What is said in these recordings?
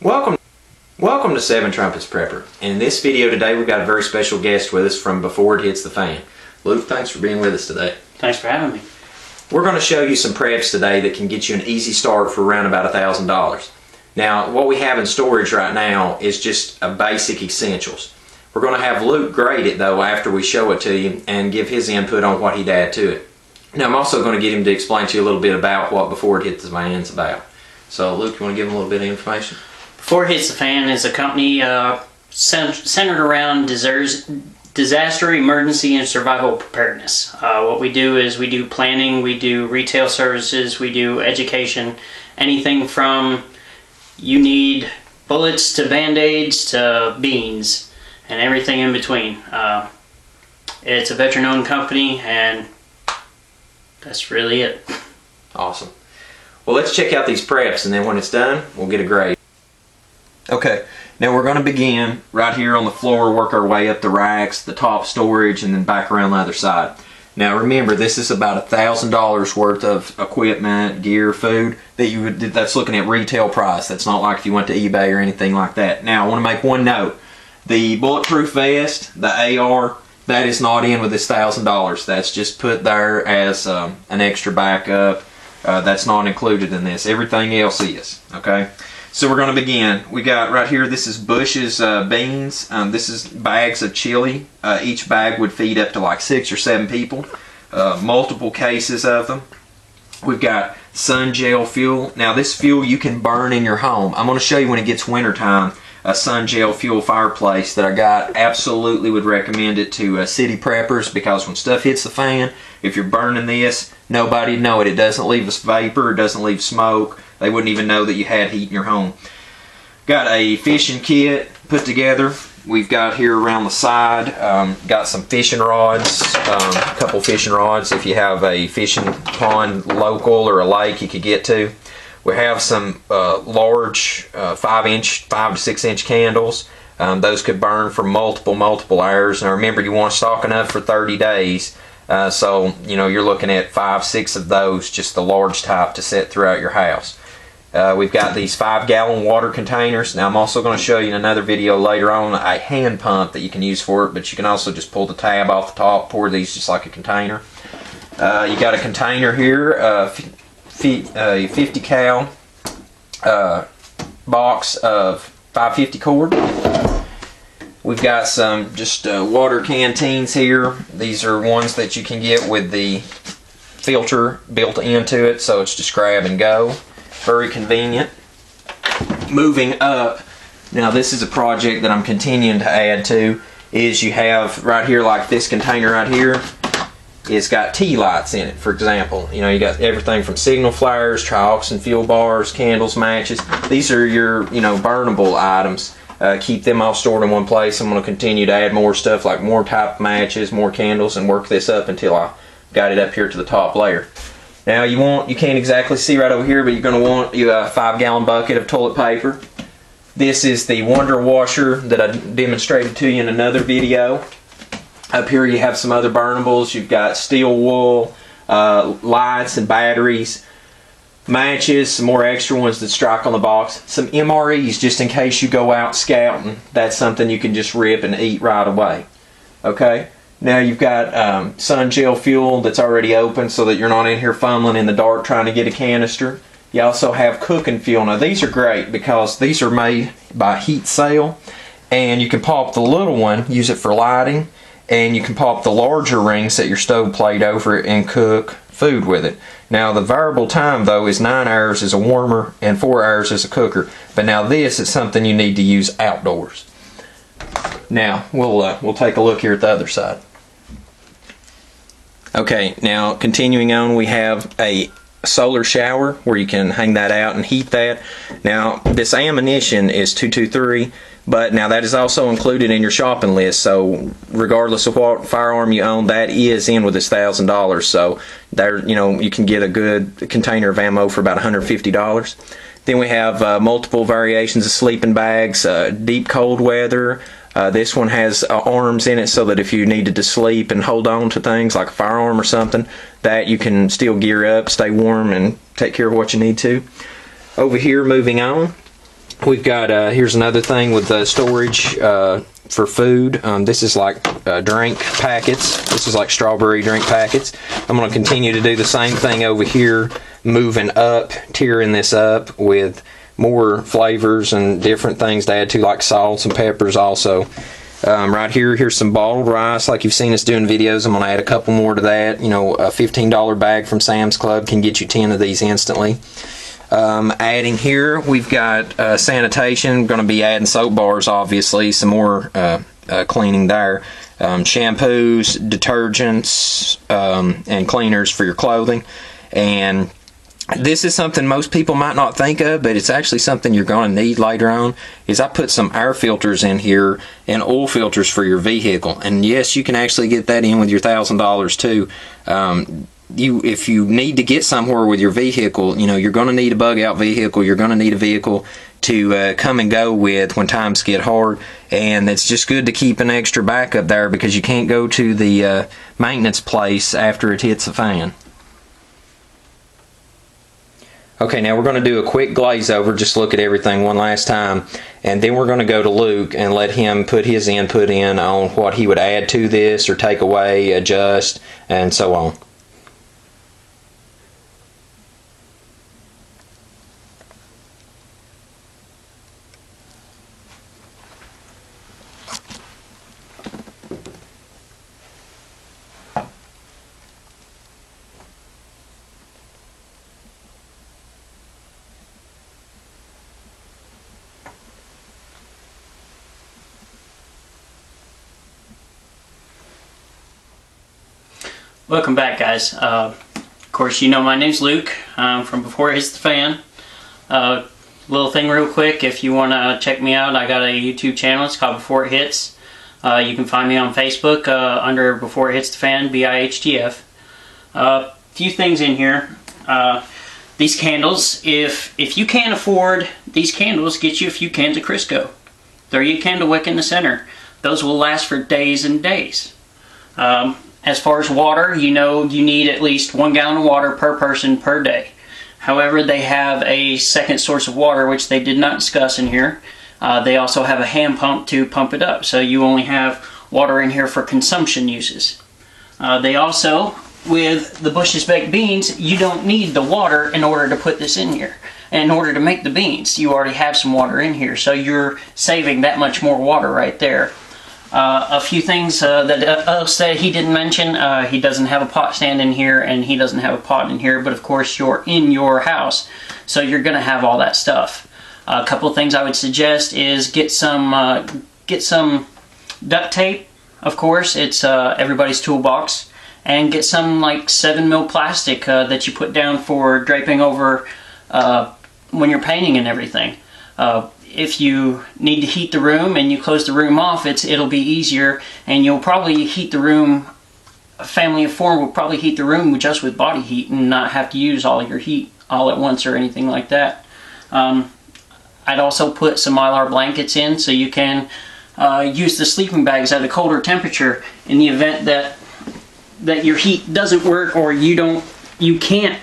Welcome to Seven Trumpets Prepper. And in this video today, we've got a very special guest with us from Before It Hits the Fan. Luke, thanks for being with us today. Thanks for having me. We're going to show you some preps today that can get you an easy start for around about $1,000. Now, what we have in storage right now is just a basic essentials. We're going to have Luke grade it though after we show it to you and give his input on what he'd add to it. Now, I'm also going to get him to explain to you a little bit about what Before It Hits the Fan is about. So, Luke, you want to give him a little bit of information? Before It Hits the Fan is a company centered around disaster, emergency, and survival preparedness. What we do is we do planning, we do retail services, we do education, anything from you need bullets to band-aids to beans and everything in between. It's a veteran-owned company, and that's really it. Awesome. Well, let's check out these preps, and then when it's done, we'll get a grade. Okay, now we're going to begin right here on the floor, work our way up the racks, the top storage, and then back around the other side. Now remember, this is about $1,000 worth of equipment, gear, food that's looking at retail price. That's not like if you went to eBay or anything like that. Now I want to make one note. The bulletproof vest, the AR, that is not in with this $1,000. That's just put there as an extra backup. That's not included in this. Everything else is, okay? So we're going to begin. We got right here, this is Bush's beans. This is bags of chili. Each bag would feed up to like 6 or 7 people. Multiple cases of them. We've got sun gel fuel. Now this fuel you can burn in your home. I'm going to show you when it gets winter time a sun gel fuel fireplace that I got. Absolutely would recommend it to city preppers, because when stuff hits the fan, if you're burning this, nobody'd know it. It doesn't leave us vapor, it doesn't leave smoke. They wouldn't even know that you had heat in your home. Got a fishing kit put together. We've got here around the side, got some fishing rods, a couple fishing rods if you have a fishing pond local or a lake you could get to. We have some large 5 to 6 inch candles. Those could burn for multiple hours. Now remember, you want to stock enough for 30 days. So, you know, you're looking at 5-6 of those, just the large type, to set throughout your house. We've got these 5-gallon water containers. Now I'm also going to show you in another video later on a hand pump that you can use for it, but you can also just pull the tab off the top, pour these just like a container. You got a container here, a 50 cal box of 550 cord. We've got some just water canteens here. These are ones that you can get with the filter built into it, so it's just grab and go. Very convenient. Moving up, now this is a project that I'm continuing to add to, is you have right here, like this container right here, it's got tea lights in it, for example. You know, you got everything from signal flares, chalks and fuel bars, candles, matches. These are your, you know, burnable items. Keep them all stored in one place. I'm going to continue to add more stuff, like more type matches, more candles, and work this up until I got it up here to the top layer. Now you can't exactly see right over here, but you're going to want a 5-gallon bucket of toilet paper. This is the Wonder Washer that I demonstrated to you in another video. Up here you have some other burnables. You've got steel wool, lights and batteries, matches, some more extra ones that strike on the box, some MREs just in case you go out scouting. That's something you can just rip and eat right away. Okay? Now you've got sun gel fuel that's already open so that you're not in here fumbling in the dark trying to get a canister. You also have cooking fuel. Now these are great because these are made by Heat Sale, and you can pop the little one, use it for lighting, and you can pop the larger ring, set your stove plate over it, and cook food with it. Now the variable time though is 9 hours as a warmer and 4 hours as a cooker. But now this is something you need to use outdoors. Now we'll take a look here at the other side. Okay, now continuing on, we have a solar shower where you can hang that out and heat that. Now this ammunition is 223, but now that is also included in your shopping list, so regardless of what firearm you own, that is in with this $1,000. So there, you know, you can get a good container of ammo for about $150. Then we have multiple variations of sleeping bags, deep cold weather. This one has arms in it so that if you needed to sleep and hold on to things like a firearm or something, that you can still gear up, stay warm, and take care of what you need to. Over here, moving on, We've got, here's another thing with storage for food. This is like drink packets. This is like strawberry drink packets. I'm going to continue to do the same thing over here, moving up, tiering this up with more flavors and different things to add to, like salts and peppers also. Right here, here's some bottled rice like you've seen us doing videos. I'm going to add a couple more to that. You know, a $15 bag from Sam's Club can get you 10 of these instantly. Adding here, we've got sanitation. Going to be adding soap bars, obviously, some more cleaning there. Shampoos, detergents, and cleaners for your clothing. And this is something most people might not think of, but it's actually something you're going to need later on. Is I put some air filters in here and oil filters for your vehicle. And yes, you can actually get that in with your $1,000 too. If you need to get somewhere with your vehicle, you know, you're going to need a bug out vehicle. You're going to need a vehicle to come and go with when times get hard, and it's just good to keep an extra backup there because you can't go to the maintenance place after it hits the fan. Okay, now we're going to do a quick glaze over, just look at everything one last time, and then we're going to go to Luke and let him put his input in on what he would add to this or take away, adjust, and so on. Welcome back, guys. Of course, you know my name's Luke. I'm from Before It Hits the Fan. Little thing real quick, if you want to check me out, I got a YouTube channel. It's called Before It Hits. You can find me on Facebook under Before It Hits the Fan, BIHTF. Few things in here. These candles, if you can't afford these candles, get you a few cans of Crisco. Throw your candle wick in the center. Those will last for days and days. As far as water, you know you need at least 1 gallon of water per person per day. However, they have a second source of water, which they did not discuss in here. They also have a hand pump to pump it up, so you only have water in here for consumption uses. They also, with the Bush's baked beans, you don't need the water in order to put this in here. In order to make the beans, you already have some water in here, so you're saving that much more water right there. A few things that he didn't mention, he doesn't have a pot stand in here and he doesn't have a pot in here, but of course you're in your house, so you're going to have all that stuff. A couple of things I would suggest is get some duct tape, of course, it's everybody's toolbox, and get some like 7mm plastic that you put down for draping over when you're painting and everything. If you need to heat the room and you close the room off, it'll be easier, and you'll probably heat the room. A family of 4 will probably heat the room just with body heat and not have to use all your heat all at once or anything like that. I'd also put some Mylar blankets in so you can use the sleeping bags at a colder temperature in the event that your heat doesn't work, or you can't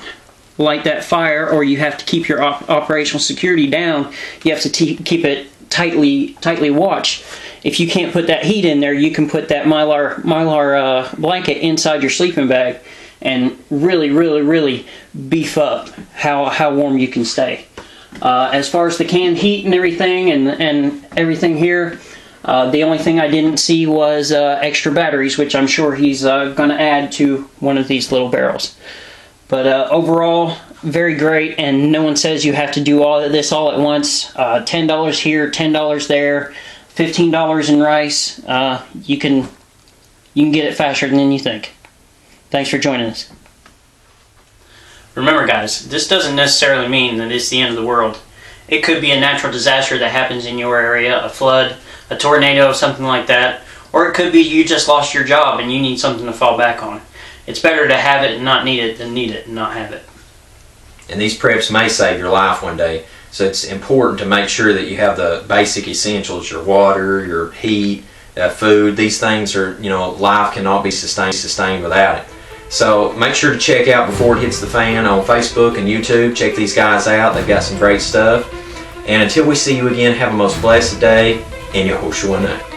light that fire, or you have to keep your operational security down. You have to keep it tightly watched. If you can't put that heat in there, you can put that Mylar blanket inside your sleeping bag and really beef up how warm you can stay. As far as the canned heat and everything and everything here, the only thing I didn't see was extra batteries, which I'm sure he's going to add to one of these little barrels. But overall, very great, and no one says you have to do all of this all at once. $10 here, $10 there, $15 in rice. You can get it faster than you think. Thanks for joining us. Remember, guys, this doesn't necessarily mean that it's the end of the world. It could be a natural disaster that happens in your area, a flood, a tornado, something like that. Or it could be you just lost your job and you need something to fall back on. It's better to have it and not need it than need it and not have it. And these preps may save your life one day. So it's important to make sure that you have the basic essentials, your water, your heat, food. These things are, life cannot be sustained without it. So make sure to check out Before It Hits the Fan on Facebook and YouTube. Check these guys out. They've got some great stuff. And until we see you again, have a most blessed day, and Yahushua night.